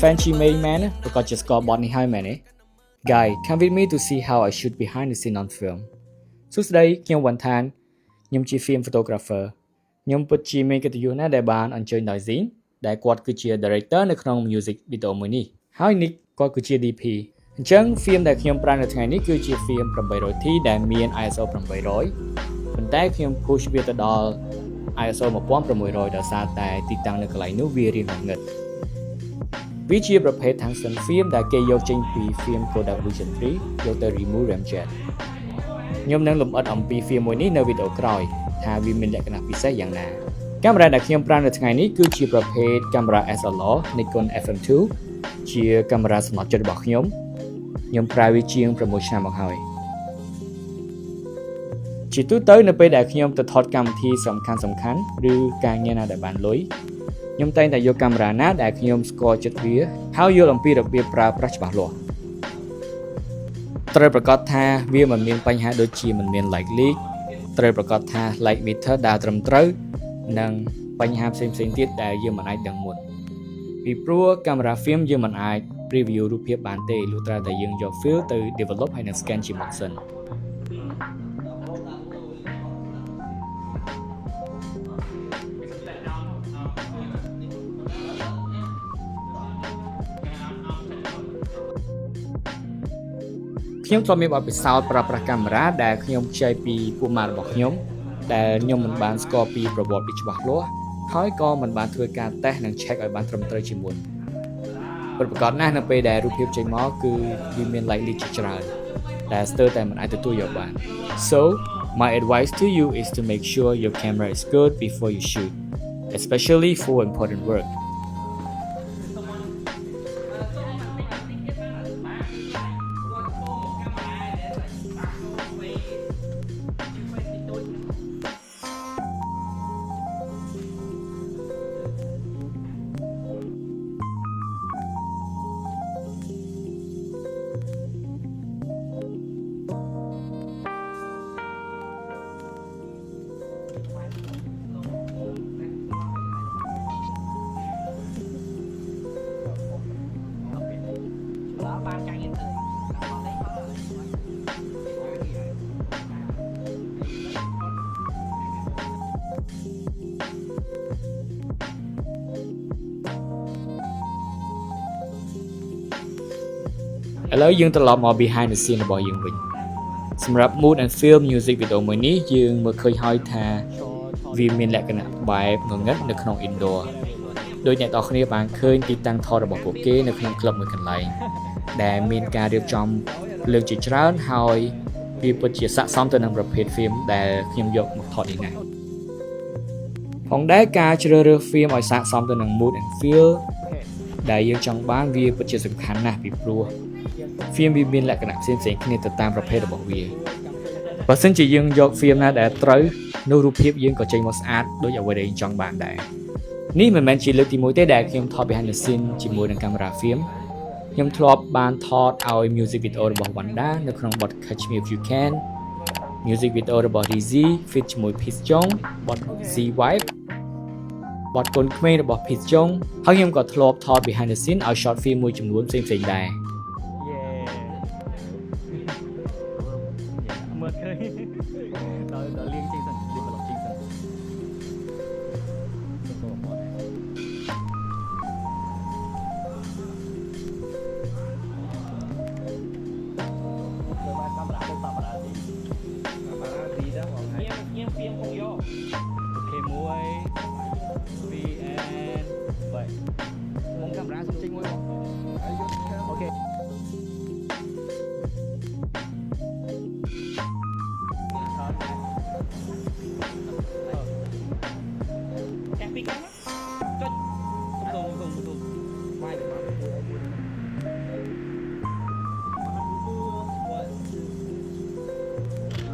Fancy main man ប្រកាសជាស្គាល់បទនេះហើយមែនទេ Guy come with me to see how I shoot behind the scene on film សួស្តីខ្ញុំវ៉ាន់ថានខ្ញុំជា film photographer ខ្ញុំពិតជាមានកិត្តិយសណាស់ដែលបានអញ្ជើញដោយ Zin ដែលគាត់គឺជា director នៅក្នុង music video មួយនេះហើយ Nick គាត់គឺជា DP អញ្ចឹង film ដែលខ្ញុំប្រើនៅថ្ងៃនេះគឺជា film 800T ដែលមាន ISO 800ប៉ុន្តែខ្ញុំ push វាទៅដល់ ISO 1600ដោយសារតែទីតាំងនៅកន្លែងនោះវារៀងងឹតវាជាប្រភេទ tungsten film ដែលគេយកចេញពី film Kodak Vision 3យកទៅ remove ramjet ខ្ញុំនឹងលម្អិតអំពី film មួយនេះនៅវីដេអូក្រោយថាវាមានលក្ខណៈពិសេសយ៉ាងណាកាមេរ៉ាដែលខ្ញុំប្រើនៅថ្ងៃនេះគឺជាប្រភេទកាមេរ៉ា SLR Nikon FM2 ជាកាមេរ៉ាសំណត់ចិត្តរបស់ខ្ញុំប្រើវាជាង6ឆ្នាំមកហើយជាទូទៅនៅពេលដែលខ្ញុំទៅថតកម្មវិធីសំខាន់ឬការងារណាដែលបានលុយខ្ញុំតែងតែយកកាមេរ៉ាណាដែលខ្ញុំស្គាល់ចិត្តវាហើយយល់អំពីរបៀបប្រើប្រាស់ច្បាស់លាស់ត្រូវប្រកាសថាវាមិនមានបញ្ហាដូចជាមិនមាន light leak ត្រូវប្រកាសថា light meter ដើរត្រឹមត្រូវនិងបញ្ហាផ្សេងៗទៀតដែលយើងមិនអាចដឹងមុនពីព្រោះកាមេរ៉ា film យើងមិនអាច preview រូបភាពបានទេលុះត្រាតែយើងយក file ទៅ develop ហើយនឹង scan ជាមុខសិនខ្ញុំធ្លាប់មានបទពិសោធន៍ប្រើប្រាស់កាមេរ៉ាដែលខ្ញុំខ្ចីពីពួកម៉ាក់របស់ខ្ញុំដែលខ្ញុំមិនបានស្គាល់ពីប្រវត្តិវាច្បាស់លាស់ហើយក៏មិនបានធ្វើការតេស្តនិង check ឲ្យបានត្រឹមត្រូវជាមុនពិតប្រាកដណាស់នៅពេលដែលរូបភាពចេញមកគឺវាមាន light leak ជាច្រើនដែលស្ទើរតែមិនអាចទទួលយកបាន So my advice to you is to make sure your camera is good before you shoot especially for important workឥឡូវយើងត្រឡប់មក behind the scene របស់យើងវិញសម្រាប់ mood and feel music video មួយនេះយើងមើលឃើញហើយថាវាមានលក្ខណៈបែបងងឹតនៅក្នុង indoor ដោយអ្នកនរគ្នាបានឃើញទីតាំងថតរបស់ពួកគេនៅក្នុងក្លឹបមួយកន្លែងដែលមានការរៀបចំលើកជាច្រើនហើយវាពិតជាស័ក្តិសមទៅនឹងប្រភេទ film ដែលខ្ញុំយកមកថតនេះណាផងដែរការជ្រើសរើស film ឲ្យស័ក្តិសមទៅនឹង mood and feel ដែលយើងចង់បានវាពិតជាសំខាន់ណាស់ពីព្រោះ film វាមានលក្ខណៈផ្សេងៗគ្នាទៅតាមប្រភេទរបស់វាបើសិនជាយើងយក film ណាដែលត្រូវនោះរូបភាពយើងក៏ចេញមកស្អាតដូចអ្វីដែលយើងចង់បានដែរនេះមិនមែនជាលើកទី1ទេដែលខ្ញុំថត behind the scene ជាមួយនឹងកាមេរ៉ា film ខ្ញុំធ្លាប់បានថតឲ្យ music video របស់ Wanda នៅក្នុងបទ Catch Me If You Can music video របស់ Rizzy feat ជាមួយ Peace Jong បទ Z Vibe បទកូនក្មេងរបស់ Peace Jong ហើយខ្ញុំក៏ធ្លាប់ថត behind the scene ឲ្យ short film មួយចំនួនផ្សេងៗដែរមើលឃើញដល់លៀងចេញសិនលៀងប្លុកចេញសិន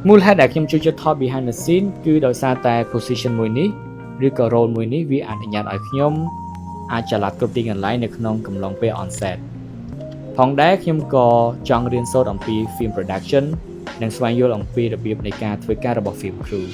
មូលហេតុដែលខ្ញុំចូលចិត្តថត behind the scene គឺដោយសារតែ position មួយនេះឬក៏ role មួយនេះវាអនុញ្ញាតឲ្យខ្ញុំអាចចល័តគ្រប់ទីកន្លែងនៅក្នុងកំឡុងពេល on set ផងដែរខ្ញុំក៏ចង់រៀនសូត្រអំពី film production និងស្វែងយល់អំពីរបៀបនៃការធ្វើការរបស់ film crew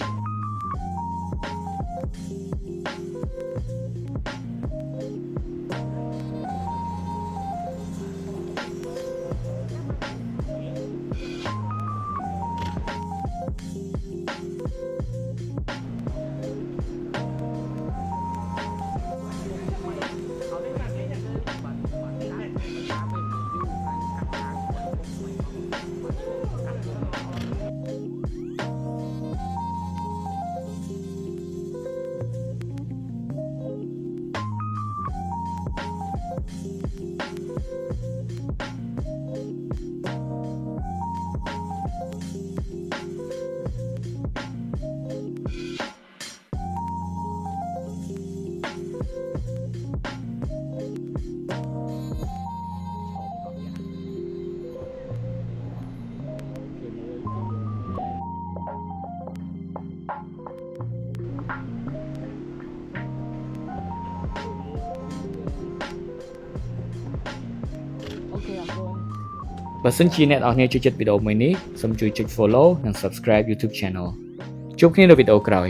បើសិនជាអ្នកនរគ្នាចូលចិត្តវីដេអូមួយនេះសូមជួយចុច follow និង subscribe YouTube channel ជួបគ្នានៅវីដេអូក្រោយ